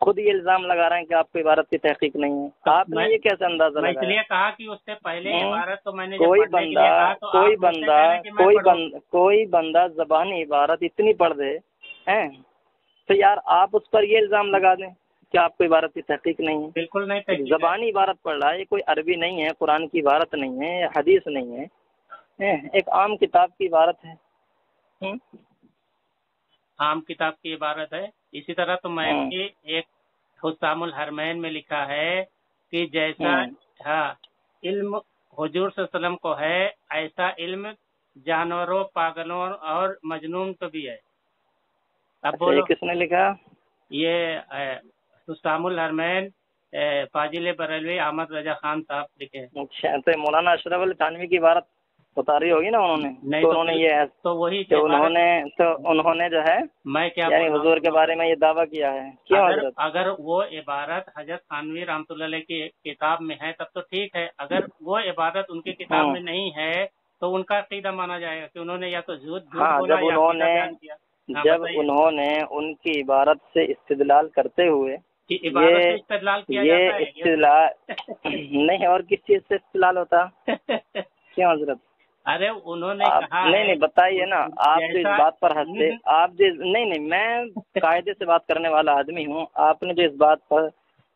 خود یہ الزام لگا رہے ہیں کہ آپ کو عبارت کی تحقیق نہیں ہے. آپ نے یہ کیسے اندازہ میں اس لگایا؟ لیے کہا کہ اس سے پہلے عبارت تو میں نے کوئی بندہ زبانی عبارت اتنی پڑھ دے ہیں تو یار آپ اس پر یہ الزام لگا دیں کہ آپ کو عبارت کی تحقیق نہیں ہے. بالکل نہیں. زبانی عبارت پڑھ رہا ہے، یہ کوئی عربی نہیں ہے، قرآن کی عبارت نہیں ہے، حدیث نہیں ہے، ایک عام کتاب کی عبارت ہے. عام کتاب کی عبارت ہے. اسی طرح تو میں ایک حسام الحرمین میں لکھا ہے کہ جیسا علم حضور صلی اللہ علیہ وسلم کو ہے ایسا علم جانوروں، پاگلوں اور مجنون کو بھی ہے. اب بولو کس نے لکھا؟ یہ حسام الحرمین فاضل بریلوی احمد رضا خان صاحب لکھے. اچھا، تو مولانا اشرف علی تھانوی کی عبارت اتاری ہوگی نا انہوں نے؟ تو انہوں نے یہ تو وہی انہوں نے جو ہے میں کیا یعنی حضور کے بارے میں یہ دعویٰ کیا ہے. کیوں حضرت؟ اگر وہ عبارت حضرت تھانوی رحمۃ اللہ علیہ کی کتاب میں ہے تب تو ٹھیک ہے. اگر وہ عبارت ان کی کتاب میں نہیں ہے تو ان کا عقیدہ مانا جائے گا کہ انہوں نے یا تو جھوٹ بولا یا بیان کیا. جب انہوں نے ان کی عبارت سے استدلال کرتے ہوئے عبارت سے استدلال کیا جاتا ہے، استدلال نہیں اور کس چیز سے استدلال ہوتا؟ کیوں حضرت؟ ارے انہوں نے کہا نہیں بتائیے نا. آپ جو اس بات پر ہنسے، آپ جو نہیں میں قاعدے سے بات کرنے والا آدمی ہوں. آپ نے جو اس بات پر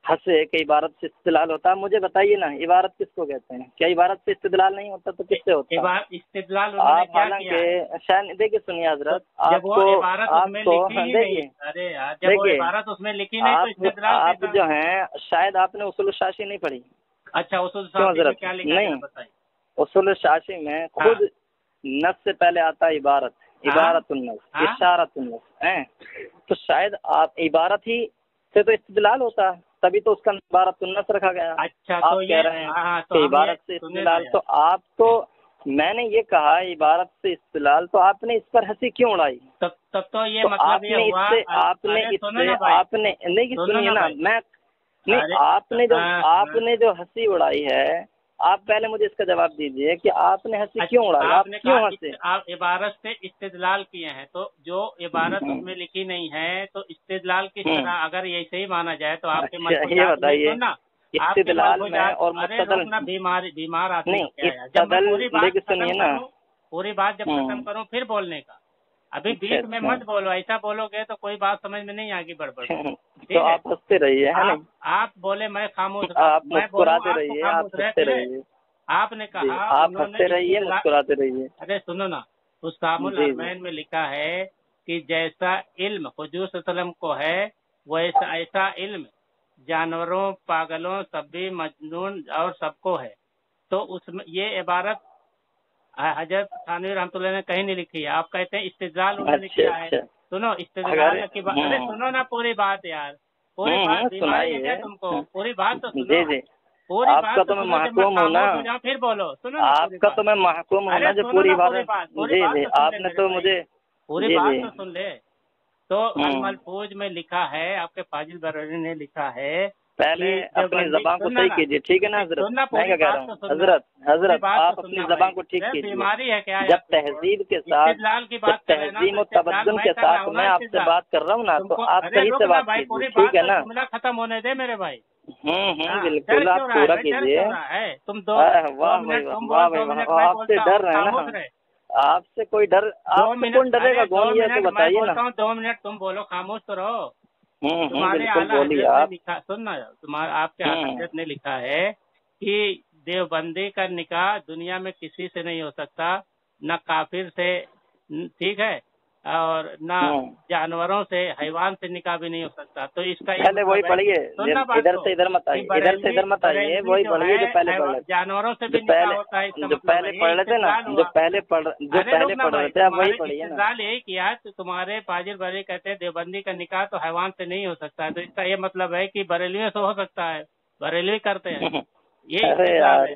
ہنسے کہ عبارت سے استدلال ہوتا، مجھے بتائیے نا عبارت کس کو کہتے ہیں؟ کیا عبارت سے استدلال نہیں ہوتا تو کس سے ہوتا؟ استدلال آپ حالانکہ شاید دیکھیے سنیے حضرت، آپ جو ہیں شاید آپ نے اصول الشاشی نہیں پڑھی. اچھا، اصول الشاشی کیا لکھا ہے بتائیے. اصول الشاشی میں خود نص سے پہلے آتا ہے عبارت النص، اشارت النص. تو شاید آپ عبارت ہی سے تو استدلال ہوتا، تبھی تو اس کا عبارت النص رکھا گیا. اچھا، آپ کہہ رہے ہیں کہ عبارت سے استدلال، تو آپ تو میں نے یہ کہا عبارت سے استدلال، تو آپ نے اس پر ہنسی کیوں اڑائی؟ تب تو یہ مطلب یہ ہوا آپ نے نہیں سنیے نا، میں نہیں آپ نے جو ہنسی اڑائی ہے، آپ پہلے مجھے اس کا جواب دیجئے کہ آپ نے ہنسی کیوں اڑائی؟ آپ کیوں ہنسے؟ آپ عبارت سے استدلال کیے ہیں، تو جو عبارت اس میں لکھی نہیں ہے تو استدلال کس طرح؟ اگر یہ صحیح مانا جائے تو آپ کے یہ بتائیے استدلال میں اور بیمار آتے ہیں. پوری بات جب ختم کروں پھر بولنے کا، ابھی بیچ میں مت بولو. ایسا بولو گے تو کوئی بات سمجھ میں نہیں آگے بڑھ. تو آپ ہنستے رہیے، آپ بولے میں خاموش، آپ مسکراتے رہیے، آپ ہنستے رہیے. آپ نے کہا آپ ہنستے رہیے، مسکراتے رہیے. ارے سنو نا، حسام الحرمین میں لکھا ہے کہ جیسا علم حضور صلی اللہ علیہ وسلم کو ہے ویسا ایسا علم جانوروں، پاگلوں، سبھی مجنون اور سب کو ہے. تو اس میں یہ عبارت حضرت تھانوی رحمۃ اللہ نے کہیں نہیں لکھی ہے. آپ کہتے ہیں استدلال انہوں نے کیا ہے. سنو استدلال کی بات، ارے سنو نا پوری بات یار، پوری بات بیماری ہے تم کو، پوری بات تو سنو. پوری بات تو میں محکوم ہوں نا، پھر بولو. سنو آپ کا تو میں محکوم ہوں نا جو پوری بات. جی آپ نے تو مجھے پوری بات تو سن لے. تو الملفوظ میں لکھا ہے، آپ کے فاضل بریلوی نے لکھا ہے، پہلے اپنی زبان کو صحیح کیجیے، ٹھیک ہے نا حضرت؟ میں کیا کہہ رہا ہوں حضرت آپ اپنی زبان کو ٹھیک کیجیے. بیماری ہے کیا؟ جب تہذیب کے ساتھ، جب تہذیب و تمدن کے ساتھ میں آپ سے بات کر رہا ہوں نا، تو آپ صحیح سے بات کیجیے، ٹھیک ہے نا؟ جملہ ختم ہونے دے میرے بھائی. بالکل آپ پورا کیجیے. تم آپ سے ڈر رہے ہیں نا، آپ سے کوئی ڈر، آپ سے کون ڈرے گا؟ کون یہ تو بتائیے نا. 2 منٹ تم بولو، خاموش تو رہو. سننا، آپ کے حضرت نے لکھا ہے کہ دیوبندی کا نکاح دنیا میں کسی سے نہیں ہو سکتا، نہ کافر سے، ٹھیک ہے، اور نہ جانوروں سے، حیوان سے نکاح بھی نہیں ہو سکتا. تو اس کا پہلے وہی پڑھیے، ادھر سے ادھر مت آئیے، ادھر سے ادھر مت آئیے، وہی پڑھیے جو پہلے پڑھ رہے. جانوروں سے بھی نکاح ہوتا ہے، جو پہلے پڑھ رہے تھے نا، جو پہلے پڑھ رہے تھے وہی پڑھیے نا. یہی کیا تو تمہارے فاضل بریلوی کہتے ہیں دیوبندی کا نکاح تو حیوان سے نہیں ہو سکتا ہے. تو اس کا یہ مطلب ہے کہ بریلویوں سے ہو سکتا ہے، بریلوی کرتے ہیں. ارے یار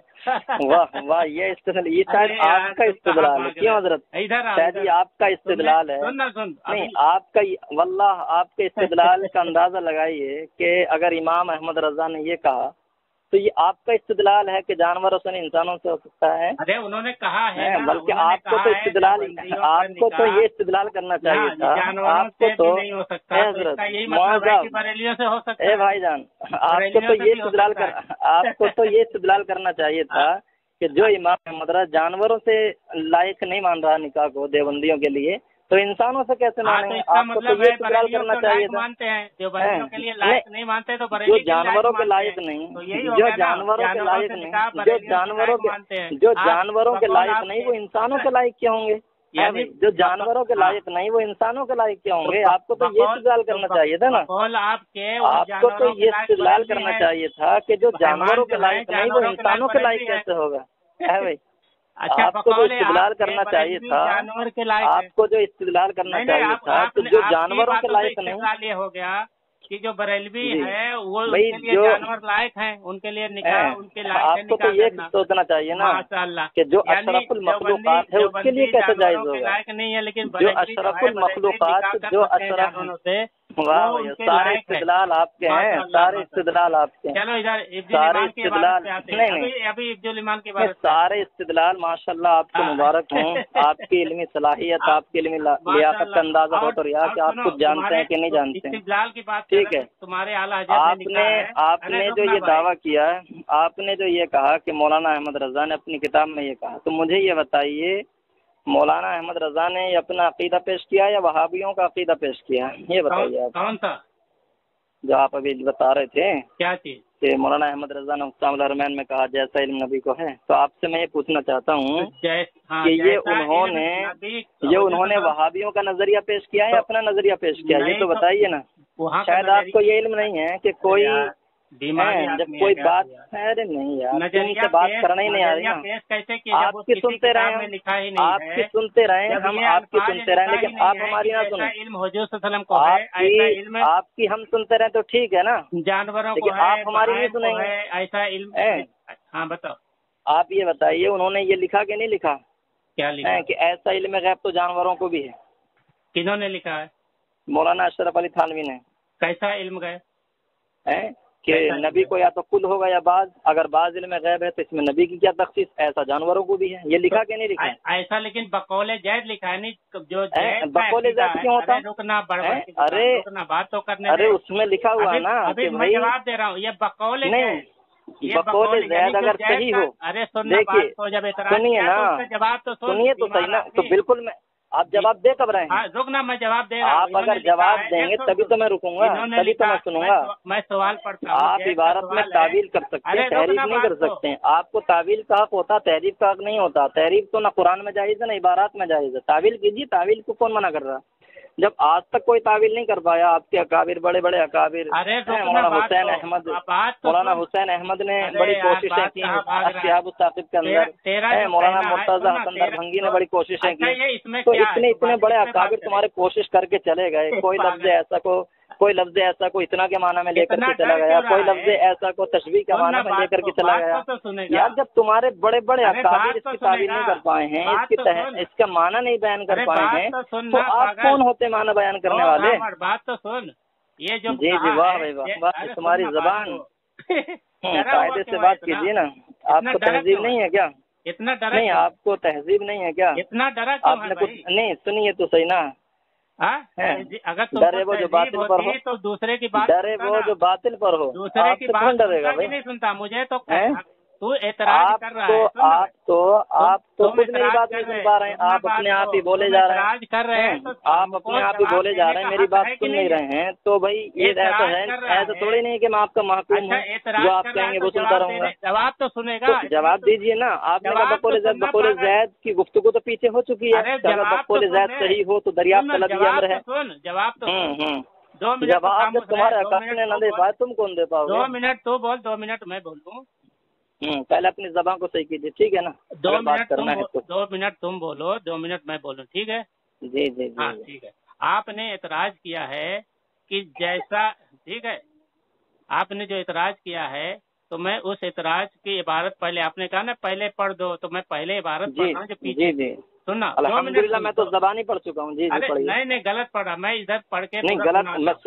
واہ واہ، یہ استدلال، یہ شاید آپ کا استدلال ہے. کیوں حضرت؟ شاید یہ آپ کا استدلال ہے. نہیں آپ کا، واللہ آپ کے استدلال کا اندازہ لگائیے کہ اگر امام احمد رضا نے یہ کہا تو یہ آپ کا استدلال ہے کہ جانوروں سے نہیں انسانوں سے ہو سکتا ہے؟ ارے انہوں نے کہا ہے بلکہ آپ کو تو استدلال یہ استدلال کرنا چاہیے تھا، آپ کو تو نہیں ہو سکتا، بریلیوں سے ہو سکتا ہے بھائی جان، آپ کو تو یہ استدلال کرنا چاہیے تھا کہ جو امام احمد رضا جانوروں سے لائق نہیں مان رہا نکاح کو دیوبندیوں کے لیے، تو انسانوں سے کیسے مانیں گے؟ آپ کو تو یہ استدلال کرنا چاہیے تھا۔ مانتے ہیں جو بریلیوں کے لیے لائق نہیں مانتے تو جو جانوروں کے لائق نہیں، جو جانوروں کے لائق نہیں، جو جانوروں کے لائق نہیں وہ انسانوں کے لائق کیا ہوں گے؟ جو جانوروں کے لائق نہیں وہ انسانوں کے لائق کیا ہوں گے؟ آپ کو تو یہ استدلال کرنا چاہیے تھا نا، آپ کو تو یہ استدلال کرنا چاہیے تھا کہ جو جانوروں کے لائق نہیں وہ انسانوں کے لائق کیسے ہوگا؟ آپ کو جو استدلال کرنا چاہیے تھا، آپ کو جو استدلال کرنا چاہیے تھا کہ جو جانوروں کے لائق نہیں، یہ ہو گیا کہ جو بریلوی ہے وہ جو جانور لائق ہیں ان کے لیے نکاح ان کے لائق آپ کو تو یہ سوچنا چاہیے نا کہ جو اشرف المخلوقات ہے اس کے لیے کیسے جائز ہوگا؟ لائق نہیں ہے لیکن جو اشرف المخلوقات جو اشرف سارے استدلال آپ کے ہیں، سارے استدلال آپ کے ہیں، چلو ادھر سارے استدلال نہیں ابھی ابدل ایمان کی بات، سارے استدلال ماشاء اللہ آپ کو مبارک ہوں، آپ کی علمی صلاحیت، آپ کی علمی لیاقت کا اندازہ ہو تو رہا کہ آپ کچھ جانتے ہیں کہ نہیں جانتے ہیں۔ استدلال کی بات ٹھیک ہے، تمہارے اعلیٰ آپ نے جو یہ دعویٰ کیا ہے، آپ نے جو یہ کہا کہ مولانا احمد رضا نے اپنی کتاب میں یہ کہا، تو مجھے یہ بتائیے مولانا احمد رضا نے یہ اپنا عقیدہ پیش کیا یا وہابیوں کا عقیدہ پیش کیا؟ یہ بتائیے آپ، کون تھا جو آپ ابھی بتا رہے تھے کیا چیز کہ مولانا احمد رضا نے اقسام الارمین میں کہا جیسا علم نبی کو ہے، تو آپ سے میں یہ پوچھنا چاہتا ہوں کہ یہ انہوں نے وہابیوں کا نظریہ پیش کیا ہے، اپنا نظریہ پیش کیا؟ یہ تو بتائیے نا، شاید آپ کو یہ علم نہیں ہے کہ کوئی جب کوئی بات، ارے نہیں یار ان سے بات کرنا ہی نہیں آ رہی نا، آپ کی سنتے رہے، آپ کی سنتے رہے، ہم آپ کی سنتے رہے، لیکن آپ ہماری نہ سنیں، آپ کی ہم سنتے رہے تو ٹھیک ہے نا، جانوروں لیکن آپ ہماری نہیں سنیں گے، ایسا علم۔ ہاں بتاؤ، آپ یہ بتائیے انہوں نے یہ لکھا کہ نہیں لکھا؟ کیا لکھا کہ ایسا علم غیب تو جانوروں کو بھی ہے؟ کنہوں نے لکھا ہے؟ مولانا اشرف علی تھانوی نے۔ کیسا علم غیب؟ کہ نبی کو یا تو خود ہوگا یا بعض، اگر بعض علم غیب ہے تو اس میں نبی کی کیا تخصیص، ایسا جانوروں کو بھی ہے، یہ لکھا کہ نہیں لکھا؟ ایسا لیکن بقول جید لکھا ہے، نہیں جو بقول جید کیوں ہوتا؟ رکنا ارے بات تو کرنے، ارے اس میں لکھا ہوا ہے نا کہ میں جواب دے رہا ہوں، یہ بقول نہیں، بقول زید اگر صحیح ہو، ارے دیکھیے جب سنیے نا، جواب تو سنیے تو صحیح نا، تو بالکل میں آپ جواب دے کب رہے ہیں؟ رکنا، میں جواب دے رہا ہوں، آپ اگر جواب دیں گے تبھی تو میں رکوں گا، تبھی تو میں سنوں گا۔ میں سوال پڑھتا ہوں، آپ عبارت میں تعویل کر سکتے ہیں، تحریف نہیں کر سکتے ہیں، آپ کو تعویل کا حق ہوتا، تحریف کا حق نہیں ہوتا۔ تحریف تو نہ قرآن میں جائز ہے نہ عبارات میں جائز ہے، تعویل کیجیے، تعویل کو کون منع کر رہا؟ جب آج تک کوئی تعویل نہیں کر پایا آپ کے اکابر، بڑے بڑے اکابر، مولانا حسین احمد، مولانا حسین احمد نے بڑی کوششیں کی اصحاب الثاقب کے اندر، مولانا مرتضی حسن دربھنگی نے بڑی کوششیں کی، تو اتنے بڑے اکابر تمہارے کوشش کر کے چلے گئے، کوئی لفظ ایسا کو اتنا کے معنی میں لے کر کے چلا گیا، کوئی لفظ ایسا کو تشبیہ کے معنی میں لے کر کے چلا گیا۔ یار جب تمہارے بڑے بڑے اکابر اس کی تعبیر نہیں کر پائے ہیں، اس کا معنی نہیں بیان کر پائے ہیں، تو آپ کون ہوتے معنی بیان کرنے والے؟ بات تو سن، یہ جو جی جی، واہ بھائی واہ، تمہاری زبان، قاعدے سے بات کیجیے نا، آپ کو تہذیب نہیں ہے کیا؟ اتنا ڈرا نہیں، آپ کو تہذیب نہیں ہے کیا؟ اتنا ڈرا آپ نے کچھ نہیں سنیے تو صحیح نا، اگر وہ جو باطل پر ہو تو دوسرے کی بات، ڈرے وہ جو باطل پر ہو، دوسرے کی بات ڈرے گا بھائی؟ نہیں سنتا مجھے تو اعتراض کر رہا ہے، آپ تو خود میری بات نہیں سن پا رہے ہیں، آپ اپنے آپ ہی بولے جا رہے ہیں، کر رہے ہیں، آپ اپنے آپ ہی بولے جا رہے ہیں، میری بات سن نہیں رہے ہیں، تو بھائی یہ ایسا ہے، ایسا تھوڑی نہیں کہ میں آپ کا محکوم ہوں، جو آپ کہیں گے وہ سنتا رہوں گا۔ جواب تو سنے گا، جواب دیجیے نا، آپ نے بقول زید کی گفتگو تو پیچھے ہو چکی ہے، اگر بقول زید صحیح ہو تو دریافت طلب یہ امر ہے۔ جواب تو جواب جب تمہارے اکابر نے نہ دے پائے تم کون دے پاؤ گے؟ 2 منٹ تو بول، 2 منٹ میں بولوں، پہلے اپنی زبان کو صحیح کیجیے، ٹھیک ہے نا؟ 2 منٹ تم بولو، 2 منٹ میں بولوں، ٹھیک ہے؟ جی جی ہاں جی، ٹھیک ہے۔ آپ نے اعتراض کیا ہے کہ جیسا، ٹھیک ہے، آپ نے جو اعتراض کیا ہے تو میں اس اعتراض کی عبارت پہلے آپ نے کہا نا پہلے پڑھ دو، تو میں پہلے عبارت پڑھ رہا ہوں جو پیچھے، جی سننا، الحمدللہ میں تو زبان ہی پڑھ چکا ہوں، جی پڑھیے۔ نہیں غلط پڑھا، میں ادھر پڑھ کے نہیں غلط،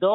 2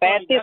35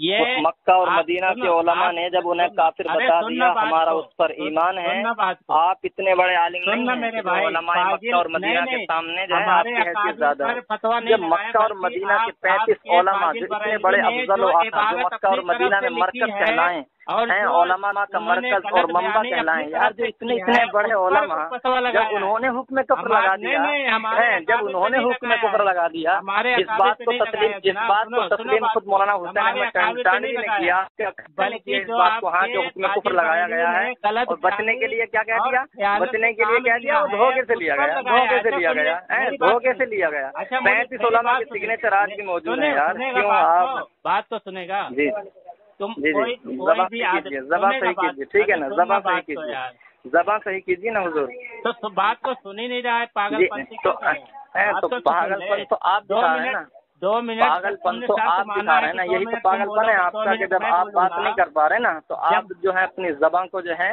یہ مکہ اور مدینہ کے علماء نے جب انہیں کافر بتا دیا ہمارا اس پر ایمان ہے، آپ اتنے بڑے عالم نہیں ہیں کہ علماء مکہ اور مدینہ کے سامنے جو ہے آپ کی حیثیت زیادہ ہے۔ جب مکہ اور مدینہ کے 35 علماء جو اتنے بڑے افضل و اعلیٰ، جو مکہ اور مدینہ میں مرکز کہلائیں ہیں، علماء کا مرکز اور منبع کہلائیں، یار جو اتنے بڑے علماء جب انہوں نے حکم کفر لگا دیا ہے، جب انہوں نے حکم کفر لگا دیا، جس بات کو تسلیم خود مولانا حسین احمد ٹانڈی نے کیا، اس بات کو ہاں جو حکم کفر لگایا گیا ہے، اور بچنے کے لیے کیا کہہ دیا، بچنے کے لیے کہہ دیا وہ دھوکے سے لیا گیا، دھوکے سے لیا گیا۔ 35 علماء کے سگنیچر آج بھی موجود ہیں یار، کیوں آپ بات تو سنے گا؟ جی تم جی کوئی زبان بھی کیجیے، زبان صحیح کیجیے، ٹھیک ہے نا، زبان صحیح کیجیے، زبان صحیح کیجیے نا حضور۔ تو بات تو سن ہی نہیں رہا ہے، پاگل جی پنتی تو پاگل پن تو آپ دکھا رہے ہیں نا، 2 منٹ پاگل پن تو آپ دکھا رہے ہیں نا، یہی تو پاگل پن ہے آپ کا کہ جب آپ بات نہیں کر پا رہے نا تو آپ جو ہے اپنی زبان کو جو ہے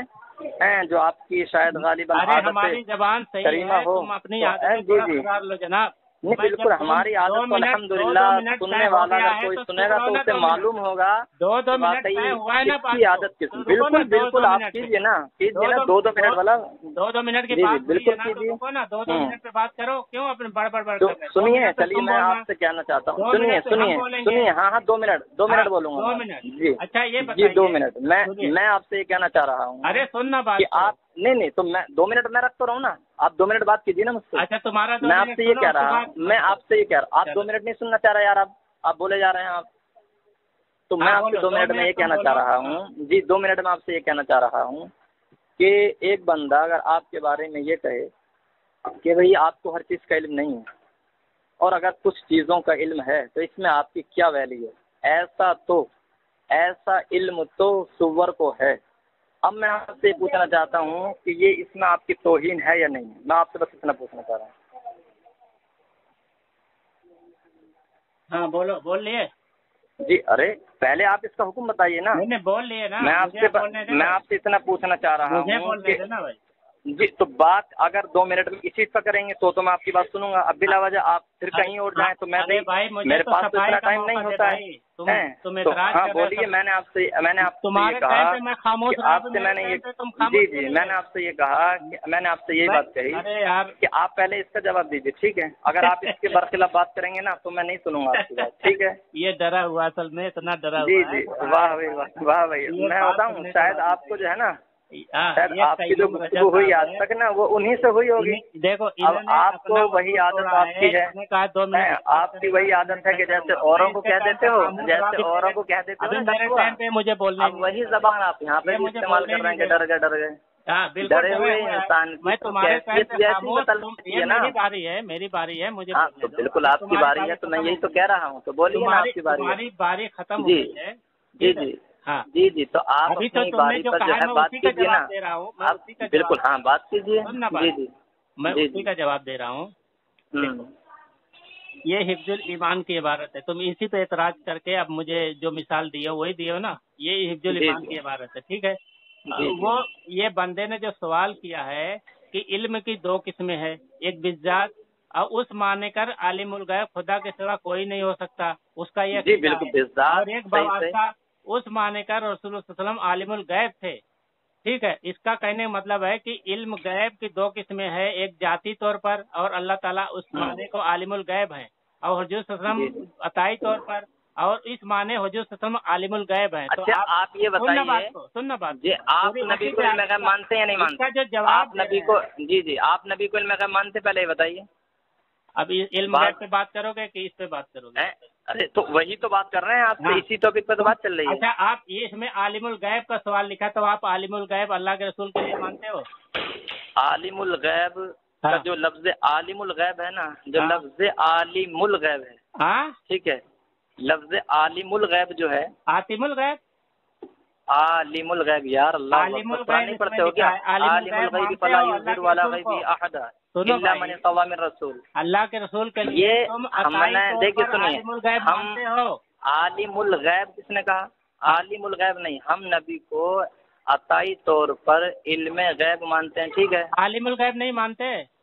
جو آپ کی شاید غالباً عادت ہماری زبان صحیح کریمہ ہے، ہو، تم اپنی عادت جی جی سدھار لو جناب۔ نہیں بالکل ہماری عادت تو الحمدللہ سننے والا اگر کوئی سنے گا تو اسے معلوم ہوگا دو منٹ واقعی ہوا ہے نا کس کی عادت کس، بالکل آپ کیجیے نا 2 منٹ والا، 2 منٹ کی جی بات بالکل ہوئی ہے نا، تو رکو نا، 2 منٹ پہ بات کرو، کیوں اپنے بڑھ کر رہے ہو؟ سنیے چلیے میں آپ سے کہنا چاہتا ہوں، سنیے ہاں 2 منٹ بولوں گا 2 منٹ۔ جی اچھا یہ جی بتائیے 2 منٹ میں آپ سے یہ کہنا چاہ رہا ہوں ارے سننا بات کہ آپ نہیں تو میں 2 منٹ میں رکھتا رہا ہوں نا، آپ 2 منٹ بات کیجیے نا مجھ سے۔ اچھا تمہارا میں آپ سے یہ کہہ رہا ہوں، میں آپ سے یہ کہہ رہا ہوں، آپ 2 منٹ نہیں سننا چاہ رہے یار، آپ بولے جا رہے ہیں آپ، تو میں آپ سے 2 منٹ میں یہ کہنا چاہ رہا ہوں، جی 2 منٹ میں آپ سے یہ کہنا چاہ رہا ہوں کہ ایک بندہ اگر آپ کے بارے میں یہ کہے کہ بھئی آپ کو ہر چیز کا علم نہیں ہے، اور اگر کچھ چیزوں کا علم ہے تو اس میں آپ کی کیا ویلیو ہے، ایسا علم تو صور کو ہے۔ اب میں آپ سے پوچھنا چاہتا ہوں کہ یہ اس میں آپ کی توہین ہے یا نہیں ہے، میں آپ سے بس اتنا پوچھنا چاہ رہا ہوں۔ ہاں بول لیے جی ارے پہلے آپ اس کا حکم بتائیے نا، میں نے بول لیے نا، میں آپ سے اتنا پوچھنا چاہ رہا ہوں کہ نا بھائی جی تو بات اگر 2 منٹ میں اسی پر کریں گے تو میں آپ کی بات سنوں گا، اب بلا وجہ آپ پھر کہیں اور جائیں تو میں میرے پاس تو اتنا ٹائم نہیں ہوتا ہے۔ تو ہاں بولیے، میں نے آپ سے یہ کہا کہ آپ سے میں نے یہ جی میں نے آپ سے یہ کہا کہ میں نے آپ سے یہی بات کہی کہ آپ پہلے اس کا جواب دیجیے، ٹھیک ہے؟ اگر آپ اس کے برخلاف بات کریں گے نا تو میں نہیں سنوں گا آپ کی بات، ٹھیک ہے؟ یہ ڈرا ہوا اصل میں، اتنا ڈرا جی ہوا ہے۔ جی واہ بھائی واہ بھائی، میں بتاؤں شاید آپ کو جو ہے نا، شاید آپ کی جو گفتگو ہوئی آج تک نا وہ انہی سے ہوئی ہوگی۔ دیکھو اب آپ کو وہی عادت آپ کی ہے، آپ کی وہی عادت ہے کہ جیسے اوروں کو کہہ دیتے ہو، جیسے اوروں کو کہہ دیتے ہو، مجھے بولنے اب وہی زبان آپ یہاں پہ استعمال کر رہے ہیں کہ ڈر گئے ڈرے ہوئے انسان کی تو کیفیت جیسی بدلتی ہے نا۔ میری باری ہے مجھے ہاں تو بالکل آپ کی باری ہے، تو میں یہی تو کہہ رہا ہوں، تو بولیے نا آپ کی باری ہے۔ تمہاری باری ختم ہو جی گئی ہے، جی جی جی جی تو آپ ابھی تو اپنی تم نے باری جو پر جو کہا ہے میں بات اسی کا کیجیے نا، جواب دے رہا ہوں، میں آپ اسی کا بالکل ہاں بات کیجیے، جی جی میں جی اسی کا جواب دے رہا ہوں۔ یہ حفظ الایمان کی عبارت ہے، تم اسی پہ اعتراض کر کے اب مجھے جو مثال دی ہے وہی دی ہو نا، یہ حفظ الایمان کی عبارت ہے، ٹھیک ہے؟ وہ یہ بندے نے جو سوال کیا ہے کہ علم کی 2 قسمیں ہیں، ایک بالذات اور اس معنی کر عالم الغیب خدا کے سوا کوئی نہیں ہو سکتا، اس کا یہ عقیدہ ہے، اور ایک بواسطہ اس معنی کر رسول اللہ صلی اللہ علیہ وسلم عالم الغیب تھے، ٹھیک ہے؟ اس کا کہنے کا مطلب ہے کہ علم غیب کی 2 قسمیں ہیں، ایک ذاتی طور پر اور اللہ تعالیٰ اس معنی کو عالم الغیب ہیں، اور حضور صلی اللہ علیہ وسلم عطائی طور پر اور اس معنی حضور صلی اللہ علیہ وسلم عالم الغیب ہیں۔ تو آپ یہ بتائیے، سننا بات جی آپ نبی کو علم غیب مانتے ہیں یا نہیں مانتے؟ اس کا جو جواب آپ نبی کو جی آپ نبی کو علم غیب مانتے، پہلے یہ بتائیے۔ اب علم غیب پہ بات کرو گے کہ اس پہ بات کرو گے؟ ارے تو وہی تو بات کر رہے ہیں آپ سے، اسی ٹاپک پہ تو بات چل رہی ہے۔ اچھا آپ یہ اس میں عالم الغیب کا سوال لکھا تو آپ عالم الغیب اللہ کے رسول کے لیے مانتے ہو؟ عالم الغیب کا جو لفظ عالم الغیب ہے نا، جو لفظ عالم الغیب ہے، ٹھیک ہے، لفظ عالم الغیب جو ہے، عاطم الغیب، عالم الغیب، یار اللہ قرآن نہیں پڑھتے ہو کیا؟ عالم الغیب فلا یظہر علی غیبہ احدا الا من ارتضی من رسول، اللہ کے رسول کے لیے تم ہم نے دیکھیے سنیے، عالم الغیب مانتے ہو؟ عالم الغیب کس نے کہا؟ عالم الغیب نہیں، ہم نبی کو عطائی طور پر علم غیب مانتے ہیں، ٹھیک ہے؟ عالم الغیب نہیں مانتے؟